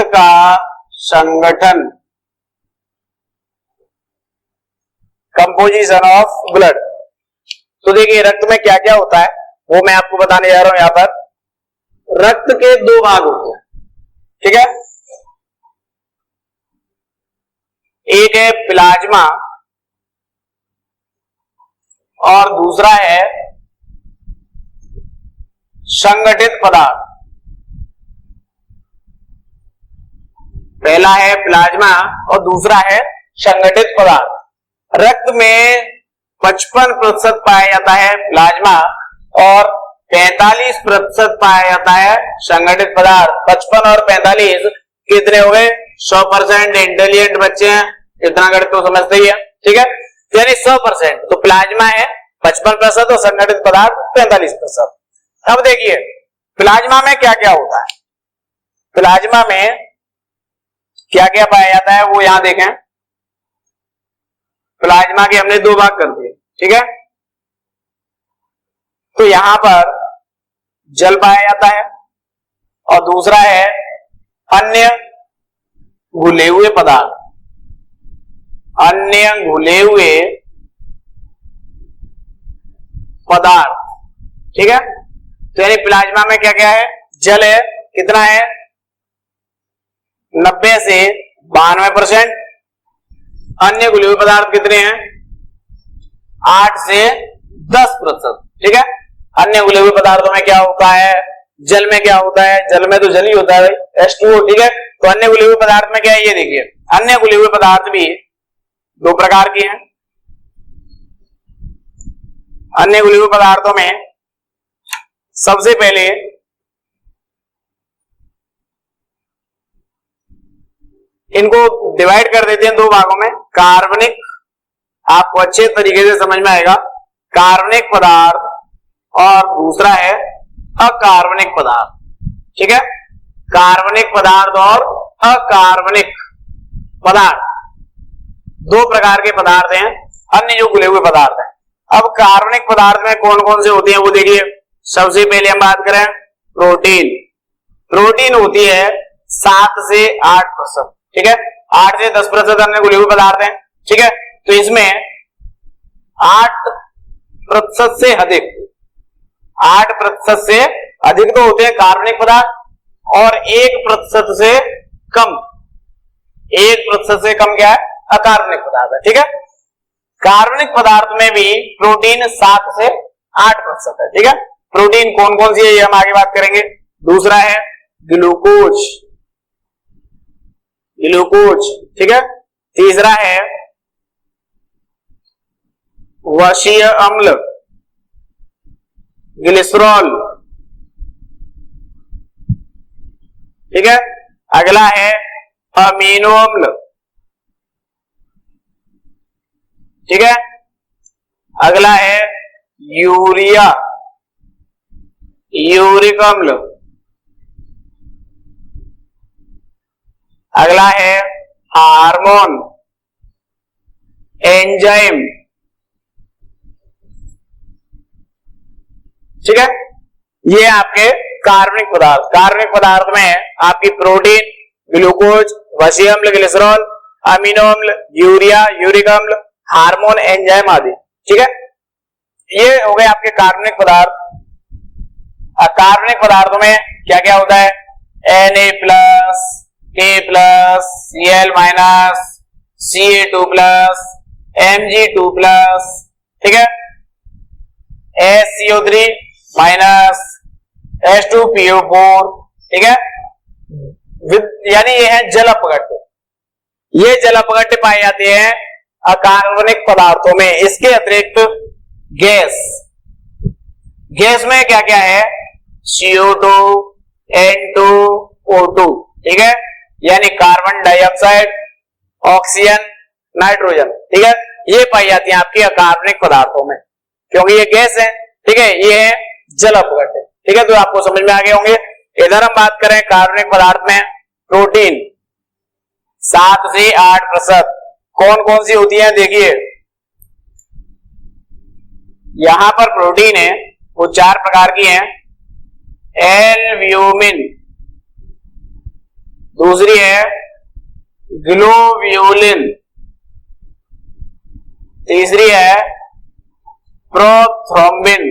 का संगठन, composition of blood. तो देखिए रक्त में क्या क्या होता है वो मैं आपको बताने जा रहा हूं। यहां पर रक्त के दो भाग होते हैं, ठीक है। एक है प्लाज्मा और दूसरा है संगठित पदार्थ। पहला है प्लाज्मा और दूसरा है संगठित पदार्थ। रक्त में 55% पाया जाता है प्लाज्मा और 45% पाया जाता है संगठित पदार्थ। 55 और 45 कितने हो गए? 100%। इंटेलिजेंट बच्चे हैं, इतना गणित तो समझते ही है, ठीक है। यानी 100%। तो प्लाज्मा है 55% और संगठित पदार्थ 45%। अब देखिए प्लाज्मा में क्या क्या होता है। प्लाज्मा में क्या क्या पाया जाता है वो यहां देखें। प्लाज्मा के हमने दो भाग कर दिए, ठीक है। तो यहां पर जल पाया जाता है और दूसरा है अन्य घुले हुए पदार्थ। अन्य घुले हुए पदार्थ, ठीक है। तो यानी प्लाज्मा में क्या क्या है? जल है, कितना है? 90 से 92%। अन्य घुले हुए पदार्थ कितने हैं? 8 से 10%, ठीक है। अन्य घुले हुए पदार्थों में क्या होता है? जल में क्या होता है? जल में तो जल ही होता है भाई, H2O, ठीक है। तो अन्य घुले हुए पदार्थ में क्या है ये देखिए। अन्य घुले हुए पदार्थ भी दो प्रकार के हैं। अन्य घुले हुए पदार्थों में सबसे पहले इनको डिवाइड कर देते हैं दो भागों में। कार्बनिक, आपको अच्छे तरीके से समझ में आएगा, कार्बनिक पदार्थ और दूसरा है अकार्बनिक पदार्थ, ठीक है। कार्बनिक पदार्थ और अकार्बनिक पदार्थ दो प्रकार के पदार्थ हैं, अन्य जो घुले हुए पदार्थ हैं। अब कार्बनिक पदार्थ में कौन कौन से होते हैं वो देखिए। सबसे पहले हम बात करें प्रोटीन। प्रोटीन होती है 7 से 8%, ठीक है। 8 से 10% अन्य घुले हुए पदार्थ हैं, ठीक है। तो इसमें 8% से अधिक, 8% से अधिक तो होते हैं कार्बनिक पदार्थ और 1% से कम, 1% से कम क्या है? अकार्बनिक पदार्थ है, ठीक है। कार्बनिक पदार्थ में भी प्रोटीन 7 से 8% है, ठीक है। प्रोटीन कौन कौन सी है ये हम आगे बात करेंगे। दूसरा है ग्लूकोज, ग्लूकोज, ठीक है। तीसरा है वशीय अम्ल, ग्लिसरॉल, ठीक है। अगला है अमीनो अम्ल, ठीक है। अगला है यूरिया, यूरिक अम्ल। अगला है हार्मोन, एंजाइम, ठीक है। ये आपके कार्बनिक पदार्थ। कार्बनिक पदार्थ में आपकी प्रोटीन, ग्लूकोज, वशीय अम्ल, ग्लिसरॉल, अमीनो अम्ल, यूरिया, यूरिक अम्ल, हार्मोन, एंजाइम आदि, ठीक है। ये हो गए आपके कार्बनिक पदार्थ। कार्बनिक पदार्थों में क्या क्या होता है? Na+, K+, Cl-, Ca2+, Mg2+, ठीक है। SCO3- H2PO4, ठीक है। यानी ये है जल अपघट्य। ये जल अपघट्य पाए जाते हैं अकार्बनिक पदार्थों में। इसके अतिरिक्त गैस, गैस में क्या क्या है? CO2, N2, O2, ठीक है। यानी कार्बन डाइऑक्साइड, ऑक्सीजन, नाइट्रोजन, ठीक है। ये पाई जाती है आपकी अकार्बनिक पदार्थों में क्योंकि ये गैस है, ठीक है। ये है जल अपघट्य, ठीक है। तो आपको समझ में आ गए होंगे। इधर हम बात करें कार्बनिक पदार्थ में प्रोटीन 7 से 8%। कौन कौन सी होती है देखिए। यहां पर प्रोटीन है वो 4 प्रकार की हैं। एल्ब्यूमिन, दूसरी है ग्लोब्यूलिन, तीसरी है प्रोथ्रोम्बिन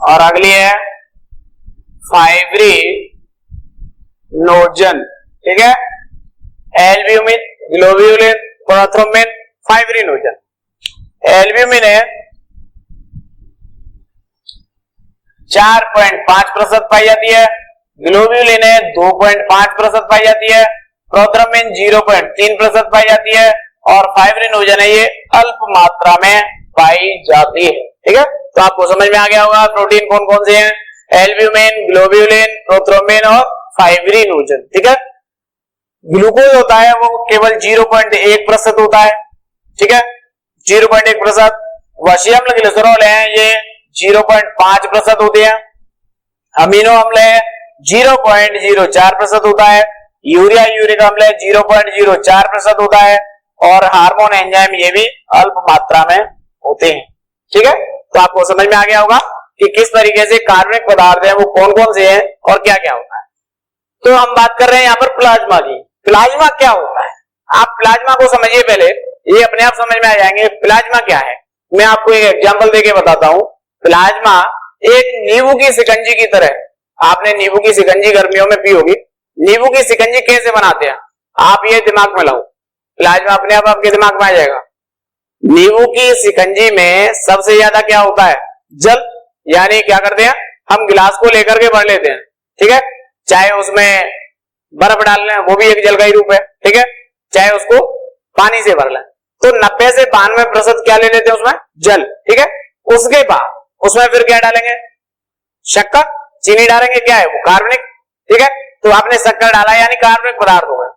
और अगली है फाइब्रिनोजन। ठीक है, albumin, globulin, prothrombin, fibrinogen. Albumin है 4.5% पाई जाती है, ग्लोब्यूलिन है 2.5% पाई जाती है, प्रोथ्रोम्बिन 0.3% पाई जाती है और फाइब्रिनोजन है ये अल्प मात्रा में पाई जाती है। ठीक है, तो आपको समझ में आ गया होगा प्रोटीन कौन कौन से हैं, एल्ब्यूमिन, ग्लोब्यूलिन, प्रोथ्रोम्बिन और फाइब्रिनोजन। ठीक है, ग्लूकोज होता है वो केवल 0.1% होता है। ठीक है, 0.1%। वशिय अम्ल ग्लिसरॉल है ये 0.5% होते हैं। अमीनो अम्ल है 0.04% होता है। यूरिया यूरिक अम्ल है 0.04% होता है और हार्मोन एंजाइम ये भी अल्प मात्रा में होते हैं। ठीक है, तो आपको समझ में आ गया होगा कि किस तरीके से कार्बनिक पदार्थ हैं वो कौन कौन से हैं और क्या क्या होता है। तो हम बात कर रहे हैं यहाँ पर प्लाज्मा की। प्लाज्मा क्या होता है, आप प्लाज्मा को समझिए पहले, ये अपने आप समझ में आ जाएंगे प्लाज्मा क्या है। मैं आपको एक एग्जांपल देके बताता हूं। प्लाज्मा एक नींबू की शिकंजी की तरह, आपने नींबू की शिकंजी गर्मियों में पी होगी। नींबू की शिकंजी कैसे बनाते हैं आप ये दिमाग में लाओ, प्लाज्मा अपने आप आपके दिमाग में आ जाएगा। नींबू की शिकंजी में सबसे ज्यादा क्या होता है, जल। यानी क्या करते हैं हम गिलास को लेकर के भर लेते हैं। ठीक है, चाहे उसमें बर्फ डाल लें वो भी एक जल का ही रूप है। ठीक है, चाहे उसको पानी से भर लें तो 90 से 92% क्या ले लेते हैं उसमें, जल। ठीक है, उसके बाद उसमें फिर क्या डालेंगे, शक्कर, चीनी डालेंगे, क्या है वो कार्बनिक। ठीक है, तो आपने शक्कर डाला यानी कार्बनिक पदार्थ हो गया।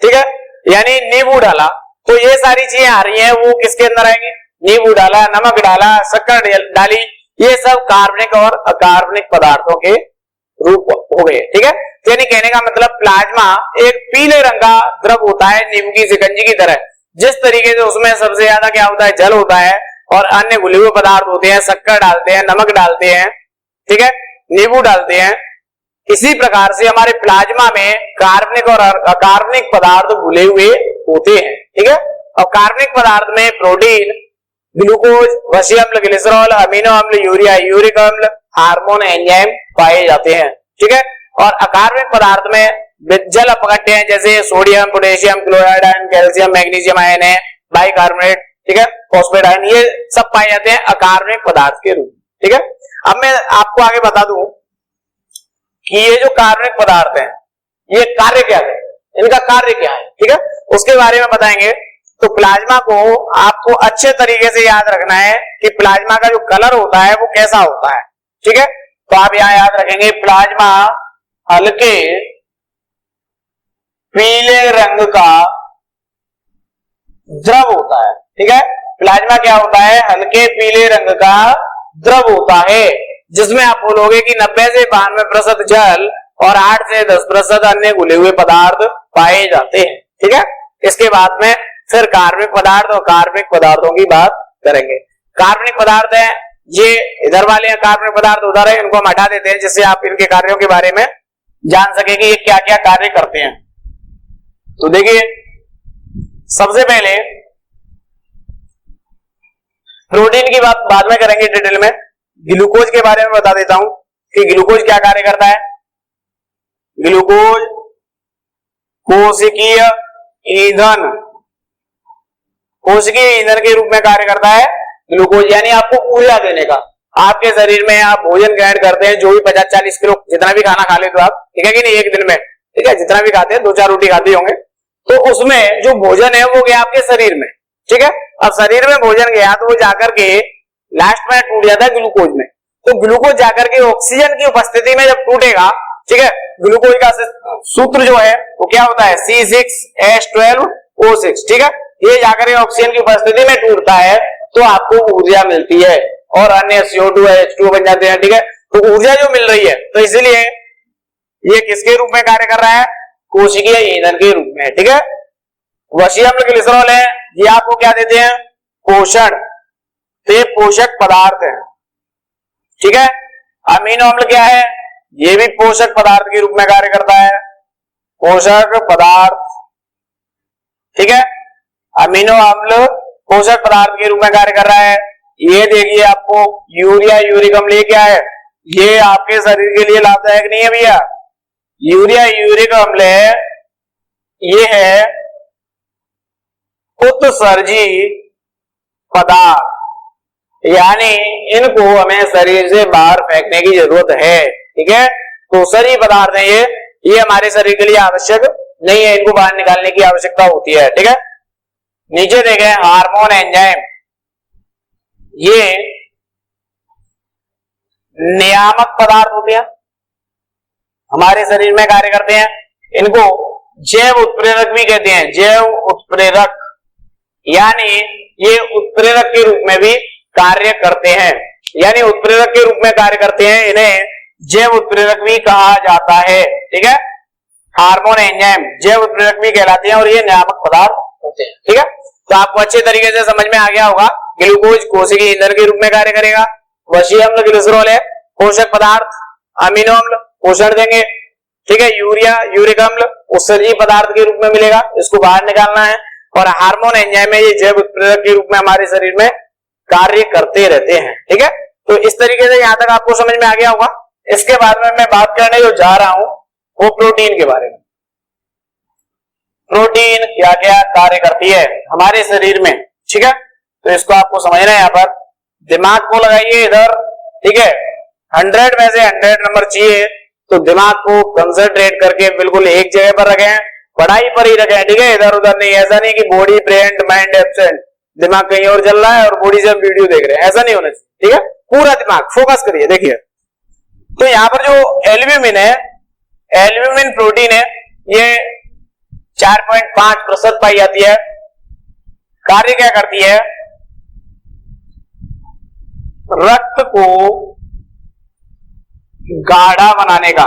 ठीक है, यानी नींबू डाला तो ये सारी चीजें आ रही हैं वो किसके अंदर आएंगी, नींबू डाला, नमक डाला, शक्कर डाली, ये सब कार्बनिक और अकार्बनिक पदार्थों के रूप हो गए। ठीक है, यानी कहने का मतलब प्लाज्मा एक पीले रंग का द्रव होता है नींबू की शिकंजी की तरह। जिस तरीके से उसमें सबसे ज्यादा क्या होता है, जल होता है और अन्य घुले हुए पदार्थ होते हैं, शक्कर डालते हैं, नमक डालते हैं, ठीक है, नींबू डालते हैं। इसी प्रकार से हमारे प्लाज्मा में कार्बनिक और अकार्बनिक पदार्थ घुले हुए होते हैं। ठीक है, और कार्बनिक पदार्थ में प्रोटीन, ग्लूकोज, वशिय अम्ल ग्लिसरॉल, अमीनो अम्ल, यूरिया यूरिक अम्ल, हार्मोन एंजाइम पाए जाते हैं। ठीक है, और अकार्बनिक पदार्थ में जल अपघट्य हैं जैसे sodium, potassium, chloride ion, calcium, magnesium ion है, बाइकार्बोनेट, ठीक है, फॉस्फेट आयन, ये सब पाए जाते हैं अकार्बनिक पदार्थ के रूप में। ठीक है, अब मैं आपको आगे बता दूं कि ये जो कार्बनिक पदार्थ हैं ये कार्य क्या है, इनका कार्य क्या है। ठीक है, उसके बारे में बताएंगे। तो प्लाज्मा को आपको अच्छे तरीके से याद रखना है कि प्लाज्मा का जो कलर होता है वो कैसा होता है। ठीक है, तो आप यहां याद रखेंगे प्लाज्मा हल्के पीले रंग का द्रव होता है। ठीक है, प्लाज्मा क्या होता है, हल्के पीले रंग का द्रव होता है जिसमें आप बोलोगे कि 90 से 92% जल और 8 से 10% अन्य घुले हुए पदार्थ पाए जाते हैं। ठीक है, इसके बाद में फिर कार्बनिक पदार्थ और कार्बनिक पदार्थों की बात करेंगे। कार्बनिक पदार्थ है ये इधर वाले हैं, कार्बनिक पदार्थ उधर है, इनको हम हटा देते हैं जिससे आप इनके कार्यों के बारे में जान सके कि ये क्या क्या कार्य करते हैं। तो देखिए, सबसे पहले प्रोटीन की बात बाद में करेंगे डिटेल में। ग्लूकोज के बारे में बता देता हूं कि ग्लूकोज क्या कार्य करता है। ग्लूकोज कोशिकीय ईंधन, कोशिकीय ईंधन के रूप में कार्य करता है ग्लूकोज, यानी आपको ऊर्जा देने का। आपके शरीर में आप भोजन ग्रहण करते हैं, जो भी 50-40 किलो जितना भी खाना खा लेते हो आप, ठीक है कि नहीं, एक दिन में, ठीक है, जितना भी खाते हैं, 2-4 रोटी खाते होंगे, तो उसमें जो भोजन है वो गया आपके शरीर में। ठीक है, अब शरीर में भोजन गया तो वो जाकर के लास्ट में टूट जाता है ग्लूकोज में। तो ग्लूकोज जाकर के ऑक्सीजन की उपस्थिति में जब टूटेगा, ठीक है, ग्लूकोज का सूत्र जो है वो क्या होता है, C6H12O6। ठीक है, ये जाकर के ऑक्सीजन की उपस्थिति में टूटता है तो आपको ऊर्जा मिलती है और अन्य CO2 H2O बन जाते हैं। ठीक है, तो ऊर्जा जो मिल रही है, तो इसलिए ये किसके रूप में कार्य कर रहा है, कोशिकीय ईंधन के रूप में। ठीक है, वशिय अम्ल ग्लिसरॉल है, ये आपको क्या देते हैं, पोषण, तो ये पोषक पदार्थ है। ठीक है, अमीनो अम्ल क्या है, ये भी पोषक पदार्थ के रूप में कार्य करता है, पोषक पदार्थ, ठीक है। अमीनो अम्ल पोषक पदार्थ के रूप में कार्य कर रहा है। ये देखिए आपको यूरिया, यूरिक अम्ल ये क्या है, ये आपके शरीर के लिए लाभदायक नहीं है भैया। यूरिया यूरिक अम्ल ये है उत्सर्जी पदार्थ, यानी इनको हमें शरीर से बाहर फेंकने की जरूरत है, ठीक है। तो उत्सर्जी पदार्थ है ये हमारे शरीर के लिए आवश्यक नहीं है, इनको बाहर निकालने की आवश्यकता होती है, ठीक है। नीचे देखें हार्मोन एंजाइम, ये नियामक पदार्थ होते हैं, हमारे शरीर में कार्य करते हैं। इनको जैव उत्प्रेरक भी कहते हैं, जैव उत्प्रेरक, यानी ये उत्प्रेरक के रूप में भी कार्य करते हैं, यानी उत्प्रेरक के रूप में कार्य करते हैं, इन्हें जैव उत्प्रेरक भी कहा जाता है, ठीक है। हार्मोन एंजाइम जैव उत्प्रेरक भी कहलाते हैं और ये नियामक पदार्थ होते हैं, ठीक है। तो आपको अच्छे तरीके से समझ में आ गया होगा। ग्लूकोज कोशिकीय ईंधन के रूप में कार्य करेगा, वशीय अम्ल ग्लिसरॉल है पोषक पदार्थ, अमीनो अम्ल पोषण देंगे, ठीक है। यूरिया यूरिक अम्ल उत्सर्जी पदार्थ के रूप में मिलेगा, इसको बाहर निकालना है। और हार्मोन एंजाइम है ये जैव उत्प्रेरक के रूप में हमारे शरीर में कार्य करते रहते हैं, ठीक है। तो इस तरीके से यहां तक आपको समझ में आ गया होगा। इसके बाद में मैं बात करने जो जा रहा हूं वो प्रोटीन के बारे में। प्रोटीन क्या क्या कार्य करती है हमारे शरीर में, ठीक है। तो इसको आपको समझना है। यहाँ पर दिमाग को लगाइए इधर, ठीक है। 100 में से 100 नंबर चाहिए, तो दिमाग को कंसंट्रेट करके बिल्कुल एक जगह पर रखें, पढ़ाई पर ही रखें, ठीक है। इधर उधर नहीं, ऐसा नहीं कि बॉडी ब्रेन माइंड एब्सेंट, दिमाग कहीं और चल रहा है और बॉडी से हम वीडियो देख रहे हैं, ऐसा नहीं होना चाहिए, ठीक है। पूरा दिमाग फोकस करिए। देखिए तो यहाँ पर जो एल्ब्यूमिन है, एल्ब्यूमिन प्रोटीन है, ये 4.5% पाई जाती है। कार्य क्या करती है, रक्त को गाढ़ा बनाने का,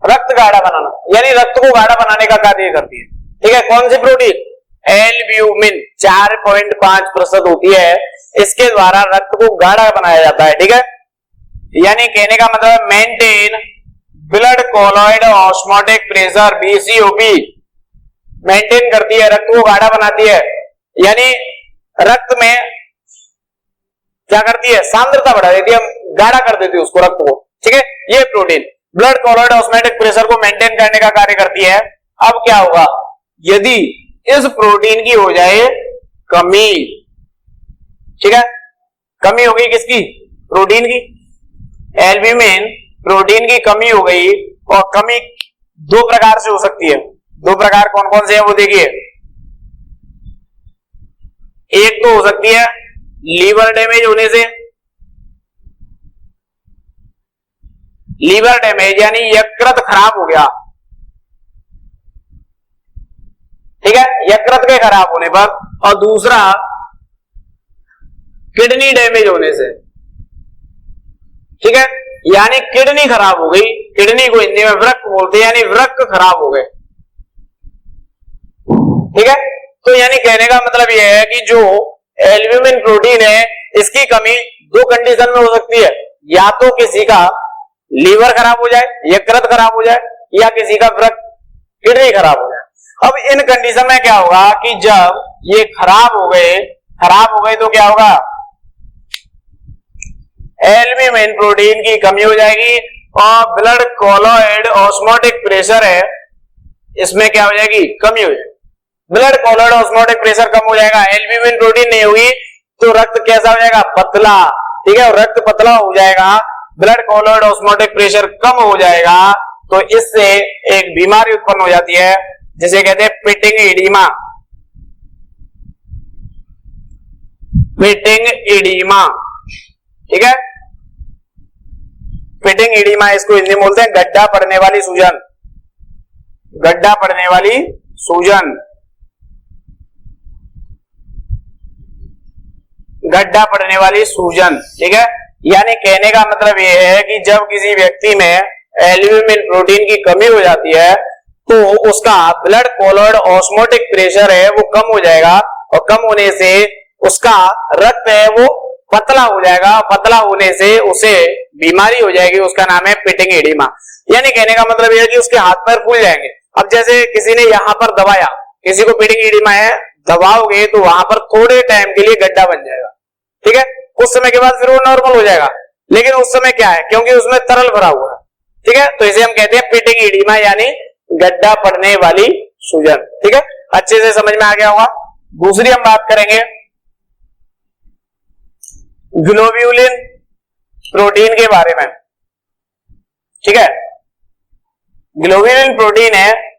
रक्त गाढ़ा बनाना, यानी रक्त को गाढ़ा बनाने का कार्य करती है, ठीक है। कौन सी प्रोटीन, एल्ब्यूमिन 4.5% होती है, इसके द्वारा रक्त को गाढ़ा बनाया जाता है, ठीक है। यानी कहने का मतलब maintain blood colloid osmotic pressure, BCOP maintain करती है, रक्त को गाढ़ा बनाती है, यानी रक्त में क्या करती है, सांद्रता बढ़ा देती है, गाढ़ा कर देती है उसको, रक्त को, ठीक है। ये protein blood colloid osmotic pressure को मेंटेन करने का कार्य करती है। अब क्या होगा, यदि इस प्रोटीन की हो जाए कमी, ठीक है, कमी हो गई किसकी, प्रोटीन की, एल्ब्यूमिन प्रोटीन की कमी हो गई, और कमी दो प्रकार से हो सकती है। दो प्रकार कौन कौन से हैं वो देखिए। एक तो हो सकती है लीवर डैमेज होने से, लीवर डैमेज यानी यकृत खराब हो गया, ठीक है, यकृत के खराब होने पर। और दूसरा किडनी डैमेज होने से, ठीक है, यानी किडनी खराब हो गई, किडनी को हिंदी में वृक्क बोलते हैं, यानी वृक्क खराब हो गए, ठीक है। तो यानी कहने का मतलब यह है कि जो एल्ब्यूमिन प्रोटीन है इसकी कमी दो कंडीशन में हो सकती है, या तो किसी का लीवर खराब हो जाए, यकृत खराब हो जाए, या किसी का वृक्क किडनी खराब हो जाए। अब इन कंडीशन में क्या होगा कि जब ये खराब हो गए तो क्या होगा, एल्ब्यूमिन प्रोटीन की कमी हो जाएगी और ब्लड कोलॉइड ऑस्मोटिक प्रेशर है इसमें क्या हो जाएगी, कमी हो जाएगी। ब्लड कोलॉइड ऑस्मोटिक प्रेशर कम हो जाएगा, एल्ब्यूमिन प्रोटीन नहीं होगी तो रक्त कैसा हो जाएगा, पतला, ठीक है, रक्त पतला हो जाएगा, ब्लड कोलॉइड ऑस्मोटिक प्रेशर कम हो जाएगा, तो इससे एक बीमारी उत्पन्न हो जाती है जिसे कहते हैं पिटिंग इडीमा, पिटिंग इडीमा, ठीक है। पिटिंग इडीमा इसको हिंदी में बोलते हैं गड्ढा पड़ने वाली सूजन, गड्ढा पड़ने वाली सूजन, गड्ढा पड़ने वाली सूजन, ठीक है। यानी कहने का मतलब यह है कि जब किसी व्यक्ति में एल्ब्यूमिन प्रोटीन की कमी हो जाती है तो उसका ब्लड कोलॉइड ऑस्मोटिक प्रेशर है वो कम हो जाएगा, और कम होने से उसका रक्त है वो पतला हो जाएगा, पतला होने से उसे बीमारी हो जाएगी, उसका नाम है पिटिंग एडिमा। यानी कहने का मतलब यह है कि उसके हाथ पैर फूल जाएंगे। अब जैसे किसी ने यहां पर दबाया, किसी को पिटिंग एडिमा है, दबाओगे तो वहां पर थोड़े टाइम के लिए गड्ढा बन जाएगा, ठीक है, कुछ समय के बाद फिर वो नॉर्मल हो जाएगा, लेकिन उस समय क्या है, क्योंकि उसमें तरल भरा हुआ है, ठीक है, तो इसे हम कहते हैं पिटिंग एडिमा यानी गड्ढा पड़ने वाली सूजन, ठीक है, अच्छे से समझ में आ गया होगा। दूसरी हम बात करेंगे ग्लोब्यूलिन प्रोटीन के बारे में, ठीक है। ग्लोब्यूलिन प्रोटीन है,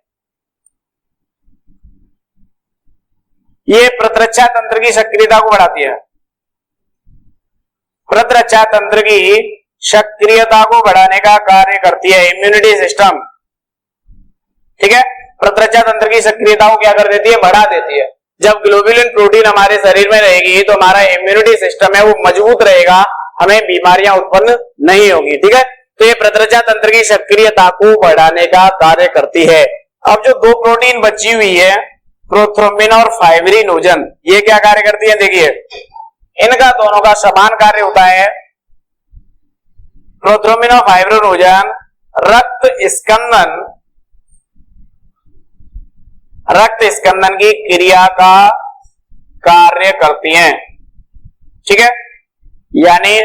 ये प्रतिरक्षा तंत्र की सक्रियता को बढ़ाती है, प्रतिरक्षा तंत्र की सक्रियता को बढ़ाने का कार्य करती है, इम्यूनिटी सिस्टम, ठीक है, प्रतिरक्षा तंत्र की सक्रियता को क्या कर देती है, बढ़ा देती है। जब ग्लोब्यूलिन प्रोटीन हमारे शरीर में रहेगी तो हमारा इम्यूनिटी सिस्टम है वो मजबूत रहेगा, हमें बीमारियां उत्पन्न नहीं होगी, ठीक है, तो ये प्रतिरक्षा तंत्र की सक्रियता को बढ़ाने का कार्य करती है। अब जो दो प्रोटीन बची हुई है, प्रोथ्रोम्बिन और फाइब्रिनोजन, ये क्या कार्य करती है, देखिए इनका दोनों का समान कार्य होता है। प्रोथ्रोम्बिन और फाइब्रिनोजन रक्त स्कंदन की क्रिया का कार्य करती हैं, ठीक है, यानी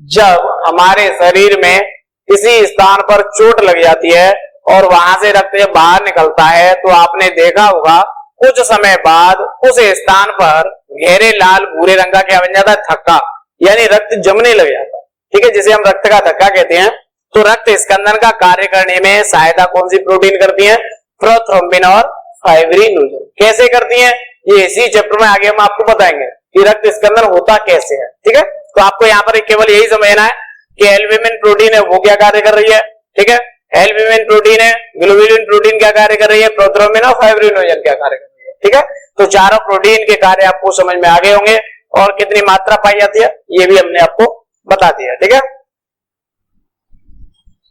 जब हमारे शरीर में किसी स्थान पर चोट लग जाती है और वहां से रक्त जब बाहर निकलता है तो आपने देखा होगा कुछ समय बाद उस स्थान पर गहरे लाल भूरे रंग का क्या बन जाता है, थक्का, यानी रक्त जमने लग जाता है, ठीक है, जिसे हम रक्त का थक्का कहते हैं। तो रक्त स्कंदन का कार्य करने में सहायता कौन सी प्रोटीन करती है, प्रोथ्रोम्बिन और फाइब्रिनोजन। कैसे करती हैं, ये इसी चैप्टर में आगे हम आपको बताएंगे कि रक्त स्कंदन होता कैसे है, ठीक है। तो आपको यहाँ पर केवल यही समझना है कि एल्ब्यूमिन प्रोटीन है वो क्या कार्य कर रही है, ठीक है, एल्ब्यूमिन प्रोटीन है, ग्लोब्यूलिन प्रोटीन क्या कार्य कर रही है, प्रोथ्रोम्बिन और फाइब्रिनोजन क्या कार्य कर रही है, ठीक है। तो चारों प्रोटीन के कार्य आपको समझ में आ गए होंगे और कितनी मात्रा पाई जाती है ये भी हमने आपको बता दिया, ठीक है।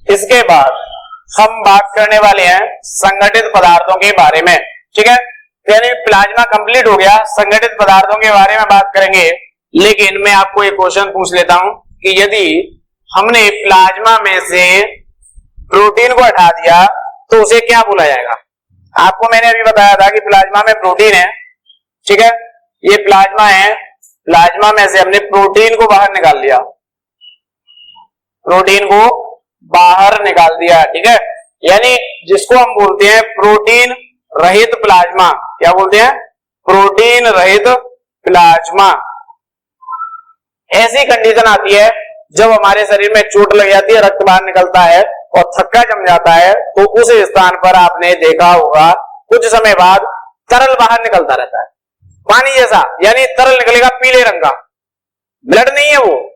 इसके बाद हम बात करने वाले हैं संगठित पदार्थों के बारे में, ठीक है, यानी प्लाज्मा कंप्लीट हो गया, संगठित पदार्थों के बारे में बात करेंगे। लेकिन मैं आपको एक क्वेश्चन पूछ लेता हूं कि यदि हमने प्लाज्मा में से प्रोटीन को हटा दिया तो उसे क्या बोला जाएगा। आपको मैंने अभी बताया था कि प्लाज्मा में प्रोटीन है, ठीक है, ये प्लाज्मा है, प्लाज्मा में से हमने प्रोटीन को बाहर निकाल लिया, प्रोटीन को बाहर निकाल दिया, ठीक है, यानी जिसको हम बोलते हैं प्रोटीन रहित प्लाज्मा, क्या बोलते हैं, प्रोटीन रहित प्लाज्मा। ऐसी कंडीशन आती है जब हमारे शरीर में चोट लग जाती है, रक्त बाहर निकलता है और थक्का जम जाता है, तो उस स्थान पर आपने देखा होगा कुछ समय बाद तरल बाहर निकलता रहता है, पानी जैसा, यानी तरल निकलेगा पीले रंग का, ब्लड नहीं है वो,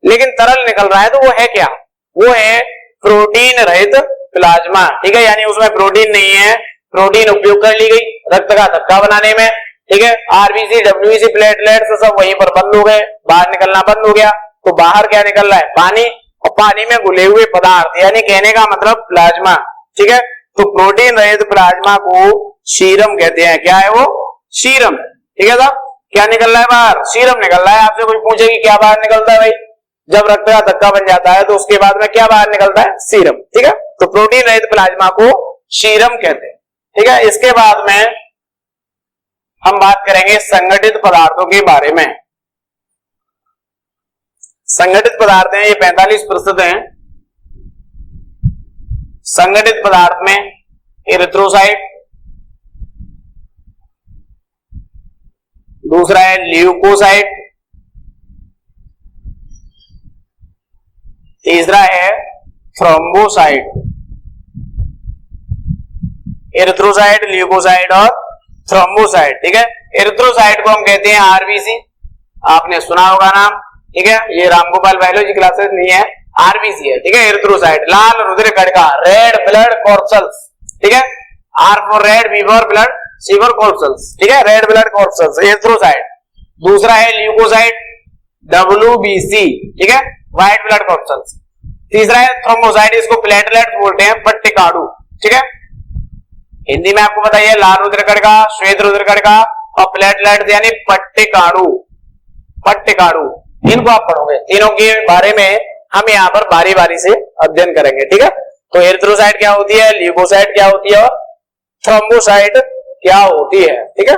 लेकिन तरल निकल रहा है, तो वो है क्या, वो है प्रोटीन रहित प्लाज्मा, ठीक है, यानी उसमें प्रोटीन नहीं है, प्रोटीन उपयोग कर ली गई रक्त का थक्का बनाने में, ठीक है, आरबीसी डब्ल्यूबीसी प्लेटलेट्स सब वहीं पर बंद हो गए, बाहर निकलना बंद हो गया, तो बाहर क्या निकल रहा है, पानी, और पानी में घुले हुए पदार्थ, यानी कहने का मतलब प्लाज्मा, ठीक है। तो प्रोटीन रहित प्लाज्मा को सीरम कहते हैं, क्या है वो, सीरम, ठीक है साहब, क्या निकल रहा है बाहर, सीरम निकल रहा है। आपसे कोई पूछे कि क्या बाहर निकलता है भाई, जब रक्त का धक्का बन जाता है तो उसके बाद में क्या बाहर निकलता है, सीरम, ठीक है, तो प्रोटीन रहित प्लाज्मा को सीरम कहते हैं, ठीक है। इसके बाद में हम बात करेंगे संगठित पदार्थों के बारे में। संगठित पदार्थ हैं ये 45% हैं। संगठित पदार्थ में एरिथ्रोसाइट, दूसरा है ल्यूकोसाइट, तीसरा है थ्रोम्बोसाइट। एरिथ्रोसाइट, ल्यूकोसाइट और थ्रोम्बोसाइट, ठीक है। एरिथ्रोसाइट को हम कहते हैं आरबीसी, आपने सुना होगा नाम, ठीक है, ये रामगोपाल बायोलॉजी क्लासेस नहीं है, आरबीसी है, ठीक है। एरिथ्रोसाइट लाल रुधिर कणिका, रेड ब्लड कॉर्पसल्स, ठीक है, R for red, B for blood, C for corpuscles, ठीक है, रेड ब्लड कॉर्पसल्स, एरिथ्रोसाइट। दूसरा है ल्यूकोसाइट, डब्ल्यूबीसी, ठीक है, व्हाइट ब्लड कॉर्पसल्स। तीसरा है थ्रोम्बोसाइट, इसको प्लेटलेट बोलते हैं, पट्टिकाडु, ठीक है, हिंदी में आपको बताइए लाल रुधिर कणिका, श्वेत रुधिर कणिका और प्लेटलेट यानी पट्टिकाडु, पट्टिकाडु, इनको आप पढ़ोगे, तीनों के बारे में हम यहाँ पर बारी बारी से अध्ययन करेंगे, ठीक है। तो एरिथ्रोसाइट क्या होती है, ल्यूकोसाइट क्या होती है और थ्रोम्बोसाइट क्या होती है, ठीक है।